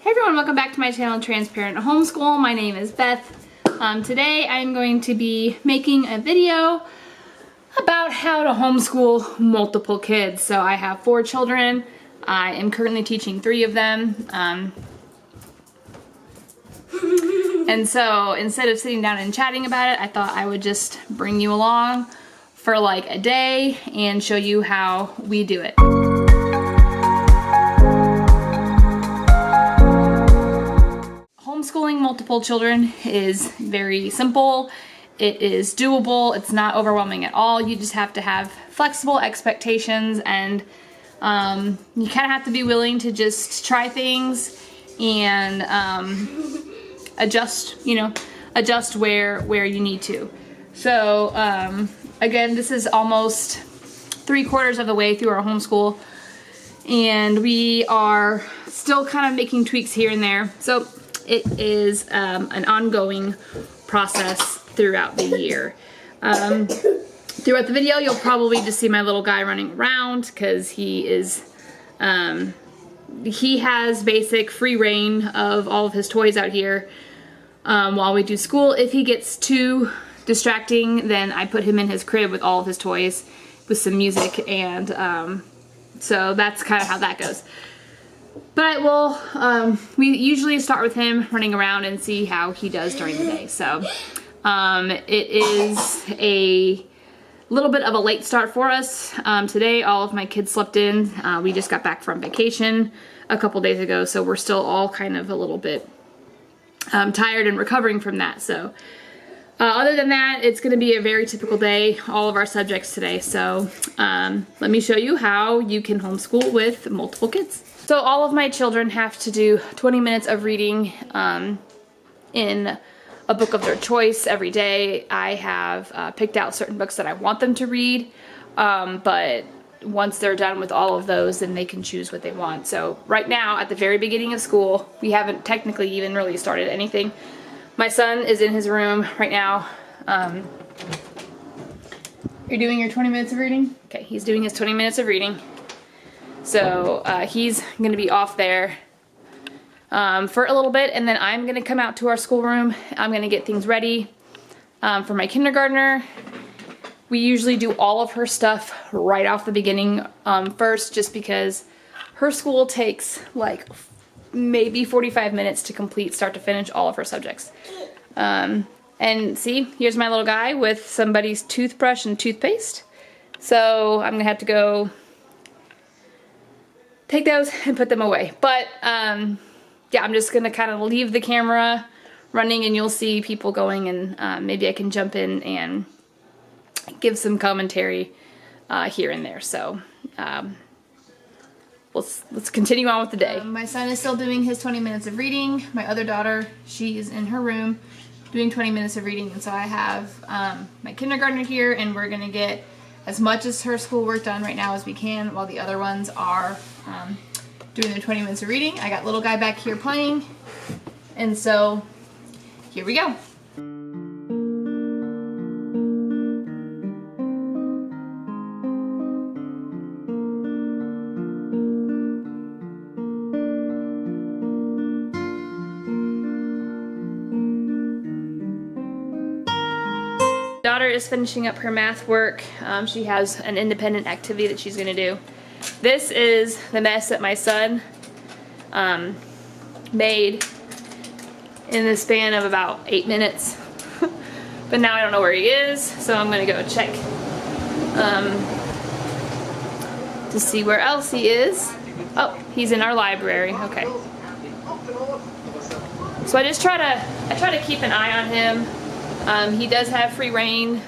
Hey everyone, welcome back to my channel, Transparent Homeschool. My name is Beth. Today I'm going to be making a video about how to homeschool multiple kids. So I have 4 children. I am currently teaching 3 of them. And so instead of sitting down and chatting about it, I thought I would just bring you along for like a day and show you how we do it. Homeschooling multiple children is very simple. It is doable. It's not overwhelming at all. You just have to have flexible expectations, and you kind of have to be willing to just try things and adjust where you need to. So again, this is almost 3/4 of the way through our homeschool, and we are still kind of making tweaks here and there. So it is an ongoing process throughout the year. Throughout the video, you'll probably just see my little guy running around because he has basic free reign of all of his toys out here while we do school. If he gets too distracting, then I put him in his crib with all of his toys with some music, and so that's kind of how that goes. But we usually start with him running around and see how he does during the day. So it is a little bit of a late start for us. Today all of my kids slept in. We just got back from vacation a couple days ago, so we're still all kind of a little bit tired and recovering from that. So other than that, it's going to be a very typical day, all of our subjects today. So let me show you how you can homeschool with multiple kids. So all of my children have to do 20 minutes of reading in a book of their choice every day. I have picked out certain books that I want them to read, but once they're done with all of those, then they can choose what they want. So right now, at the very beginning of school, we haven't technically even really started anything. My son is in his room right now. You're doing your 20 minutes of reading? Okay, he's doing his 20 minutes of reading. So he's going to be off there for a little bit, and then I'm going to come out to our schoolroom. I'm going to get things ready for my kindergartner. We usually do all of her stuff right off the beginning first, just because her school takes like maybe 45 minutes to complete, start to finish, all of her subjects. And see, here's my little guy with somebody's toothbrush and toothpaste. So I'm going to have to go take those and put them away. But yeah, I'm just gonna kind of leave the camera running, and you'll see people going, and maybe I can jump in and give some commentary here and there. So let's continue on with the day. My son is still doing his 20 minutes of reading. My other daughter, she is in her room doing 20 minutes of reading, and so I have my kindergartner here, and we're gonna get as much as her schoolwork done right now as we can, while the other ones are doing their 20 minutes of reading. I got little guy back here playing, and so here we go. Daughter is finishing up her math work. She has an independent activity that she's gonna do. This is the mess that my son made in the span of about 8 minutes. But now I don't know where he is, so I'm gonna go check to see where else he is. Oh, he's in our library. Okay. So I try to keep an eye on him. He does have free reign,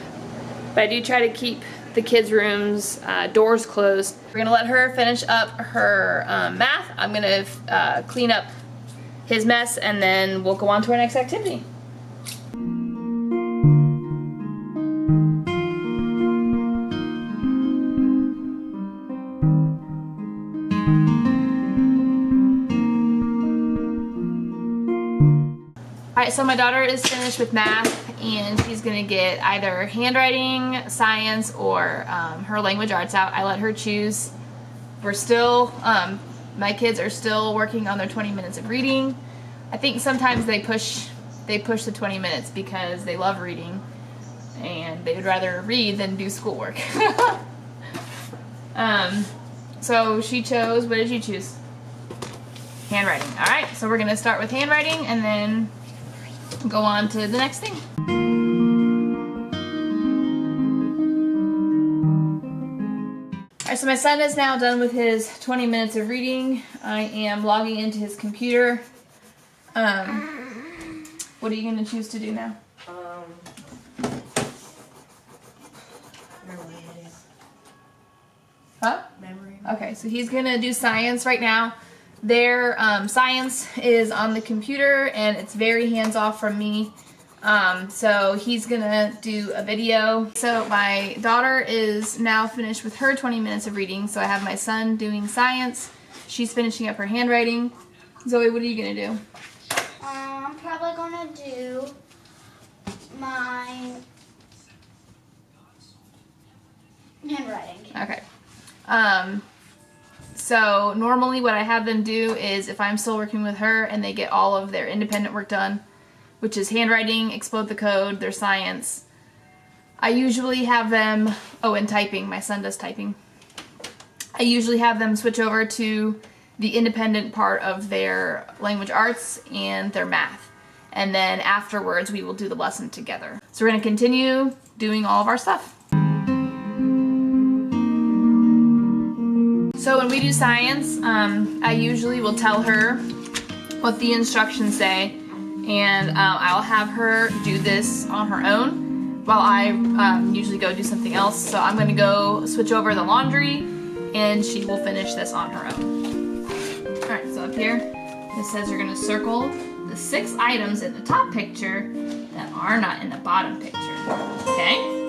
but I do try to keep the kids' rooms doors closed. We're gonna let her finish up her math. I'm gonna clean up his mess, and then we'll go on to our next activity. Alright, so my daughter is finished with math, and she's going to get either handwriting, science, or her language arts out. I let her choose. We're still My kids are still working on their 20 minutes of reading. I think sometimes they push the 20 minutes because they love reading and they would rather read than do schoolwork. So she chose, what did you choose? Handwriting. All right, so we're gonna start with handwriting and then go on to the next thing. All right, so my son is now done with his 20 minutes of reading. I am logging into his computer. What are you gonna choose to do now? Memory. Huh? Memory. Okay, so he's gonna do science right now. Their science is on the computer and it's very hands-off from me. So he's gonna do a video. So my daughter is now finished with her 20 minutes of reading. So I have my son doing science. She's finishing up her handwriting. Zoe, what are you gonna do? I'm probably gonna do my handwriting. Okay. So normally what I have them do is if I'm still working with her and they get all of their independent work done, which is handwriting, explode the code, their science, I usually have them, oh, and typing, my son does typing. I usually have them switch over to the independent part of their language arts and their math. And then afterwards we will do the lesson together. So we're gonna continue doing all of our stuff. So when we do science, I usually will tell her what the instructions say, and I'll have her do this on her own while I usually go do something else. So I'm gonna go switch over the laundry and she will finish this on her own. All right, so up here, it says you're gonna circle the 6 items in the top picture that are not in the bottom picture, okay?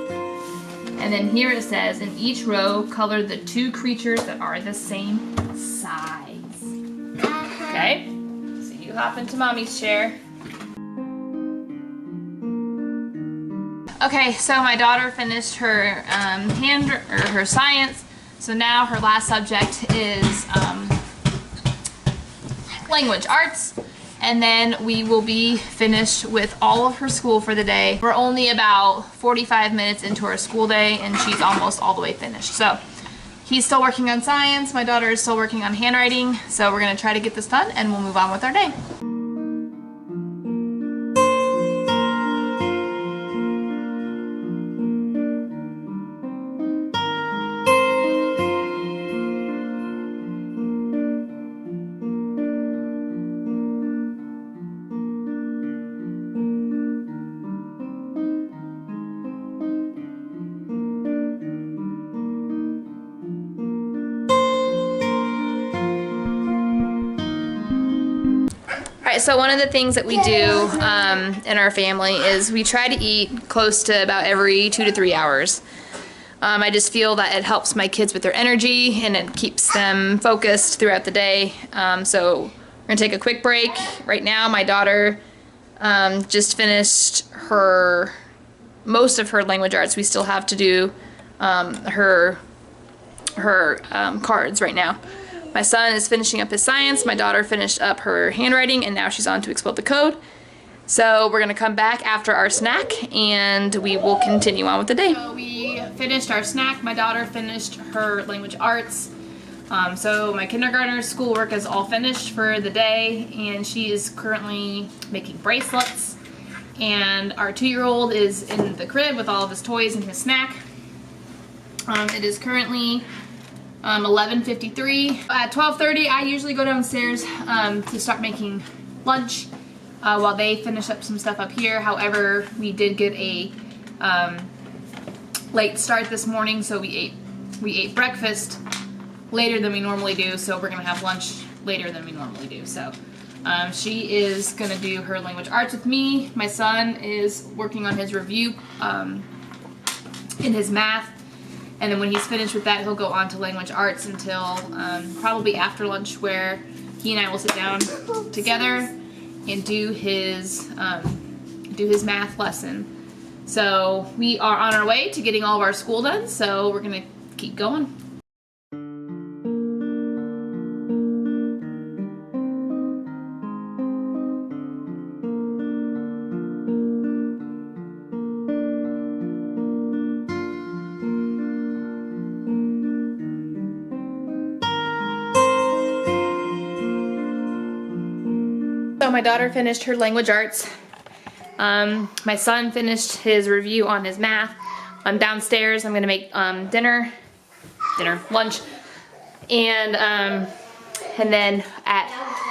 And then here it says, in each row, color the 2 creatures that are the same size. Okay? So you hop into mommy's chair. Okay, so my daughter finished her her science. So now her last subject is language arts. And then we will be finished with all of her school for the day. We're only about 45 minutes into her school day and she's almost all the way finished. So he's still working on science, my daughter is still working on handwriting. So we're gonna try to get this done and we'll move on with our day. Alright, so one of the things that we do in our family is we try to eat close to about every 2 to 3 hours. I just feel that it helps my kids with their energy and it keeps them focused throughout the day. So we're going to take a quick break. Right now my daughter just finished most of her language arts. We still have to do her cards right now. My son is finishing up his science, my daughter finished up her handwriting, and now she's on to explode the code. So we're gonna come back after our snack and we will continue on with the day. So we finished our snack, my daughter finished her language arts. So my kindergartner's schoolwork is all finished for the day and she is currently making bracelets. And our 2-year-old is in the crib with all of his toys and his snack. It is currently 11:53. At 12:30 I usually go downstairs to start making lunch while they finish up some stuff up here. However, we did get a late start this morning, so we ate breakfast later than we normally do, so we're gonna have lunch later than we normally do. So she is gonna do her language arts with me. My son is working on his review in his math. And then when he's finished with that, he'll go on to language arts until probably after lunch, where he and I will sit down together and do his math lesson. So we are on our way to getting all of our school done, so we're gonna keep going. So my daughter finished her language arts. My son finished his review on his math. I'm downstairs. I'm gonna make lunch, and then at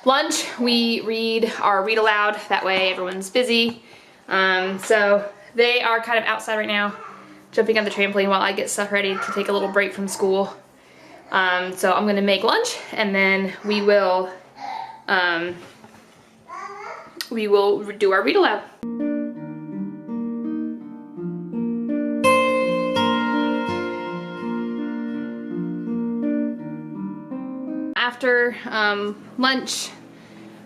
lunch we read our read aloud. That way everyone's busy. So they are kind of outside right now, jumping on the trampoline while I get stuff ready to take a little break from school. So I'm gonna make lunch, and then we will do our read aloud. After lunch,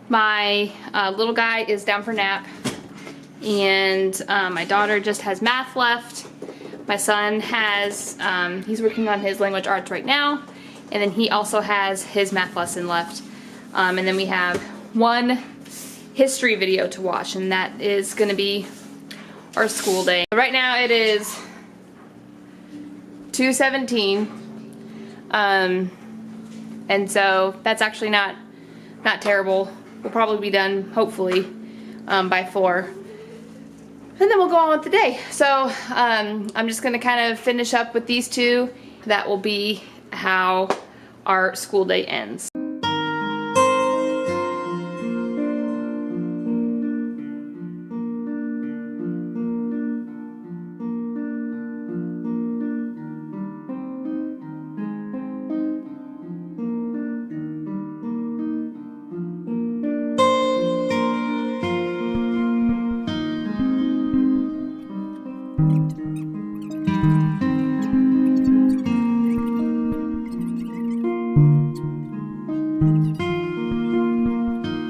my little guy is down for nap, and my daughter just has math left. My son has, he's working on his language arts right now, and then he also has his math lesson left. And then we have one history video to watch, and that is going to be our school day. Right now it is 2:17, and so that's actually not terrible. We'll probably be done, hopefully, by 4. And then we'll go on with the day. So I'm just gonna kind of finish up with these two. That will be how our school day ends.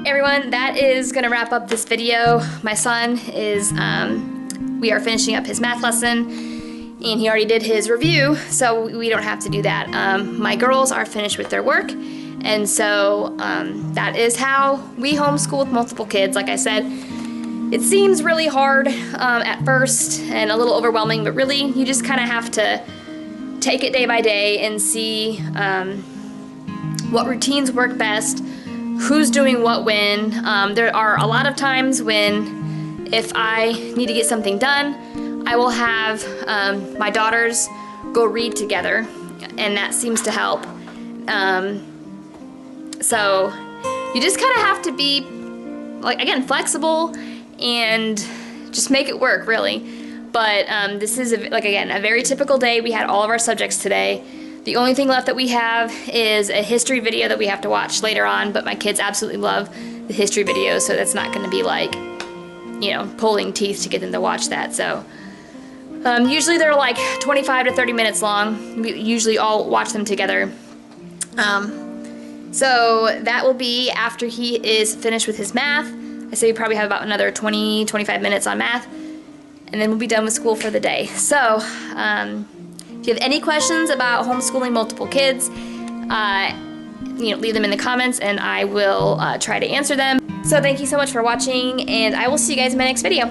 Everyone, that is gonna wrap up this video. My son is, we are finishing up his math lesson, and he already did his review, so we don't have to do that. My girls are finished with their work, and so that is how we homeschool with multiple kids. Like I said, it seems really hard at first and a little overwhelming, but really you just kind of have to take it day by day and see what routines work best, who's doing what when. There are a lot of times when if I need to get something done, I will have my daughters go read together, and that seems to help. So you just kind of have to be, like, again, flexible and just make it work, really. But this is, again, a very typical day. We had all of our subjects today. The only thing left that we have is a history video that we have to watch later on, but my kids absolutely love the history videos, so that's not gonna be like, you know, pulling teeth to get them to watch that. So usually they're like 25 to 30 minutes long. We usually all watch them together. So that will be after he is finished with his math. I say we probably have about another 20-25 minutes on math, and then we'll be done with school for the day. So if you have any questions about homeschooling multiple kids, you know, leave them in the comments and I will try to answer them. So thank you so much for watching, and I will see you guys in my next video.